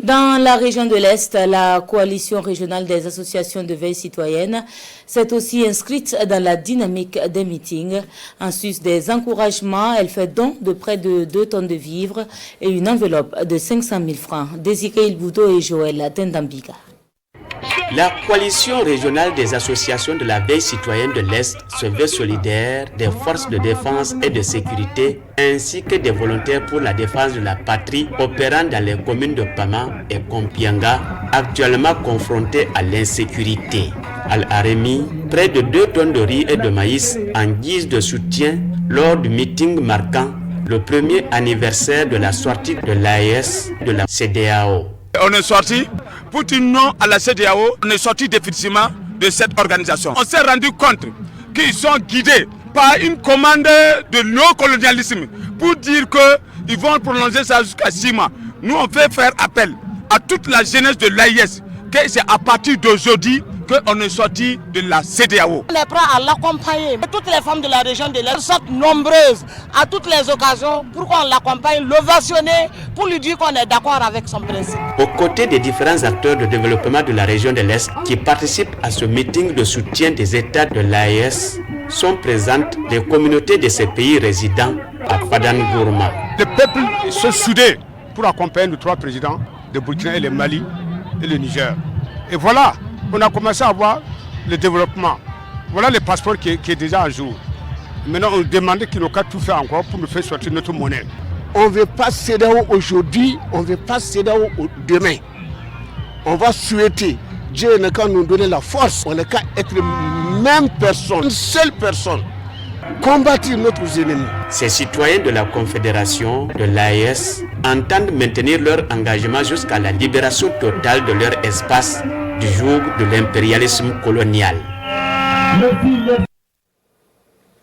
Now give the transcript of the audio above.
Dans la région de l'Est, la coalition régionale des associations de veille citoyenne s'est aussi inscrite dans la dynamique des meetings. En sus des encouragements, elle fait don de près de 2 tonnes de vivres et une enveloppe de 500 000 francs. Désiré Ilboudo et Joël Tendambiga. La coalition régionale des associations de la veille citoyenne de l'Est se veut solidaire des forces de défense et de sécurité ainsi que des volontaires pour la défense de la patrie opérant dans les communes de Pama et Kompianga, actuellement confrontées à l'insécurité. Al-Aremi, près de 2 tonnes de riz et de maïs en guise de soutien lors du meeting marquant le premier anniversaire de la sortie de l'AES de la CEDEAO. On est sorti pour dire non à la CEDEAO, on est sorti définitivement de cette organisation. On s'est rendu compte qu'ils sont guidés par une commande de néocolonialisme pour dire qu'ils vont prolonger ça jusqu'à 6 mois. Nous, on fait faire appel à toute la jeunesse de l'AIS que c'est à partir d'aujourd'hui qu'on est sorti de la CEDEAO. On est prêt à l'accompagner. Toutes les femmes de la région de l'Est sont nombreuses à toutes les occasions pour qu'on l'accompagne, l'ovationner, pour lui dire qu'on est d'accord avec son principe. Aux côtés des différents acteurs de développement de la région de l'Est qui participent à ce meeting de soutien des États de l'AES, sont présentes les communautés de ces pays résidents à Fadan-Gourma. Le peuple se soudé pour accompagner nos 3 présidents de Burkina et le Mali et le Niger. Et voilà, on a commencé à voir le développement. Voilà le passeport qui est déjà à jour. Maintenant, on demandait qu'ils n'ont qu'à tout faire encore pour nous faire sortir notre monnaie. On ne veut pas CEDEAO aujourd'hui, on ne veut pas CEDEAO demain. On va souhaiter, Dieu n'a qu'à nous donner la force, on n'a qu'à être même personne, une seule personne, combattre nos ennemis. Ces citoyens de la Confédération de l'AES entendent maintenir leur engagement jusqu'à la libération totale de leur espace du joug de l'impérialisme colonial.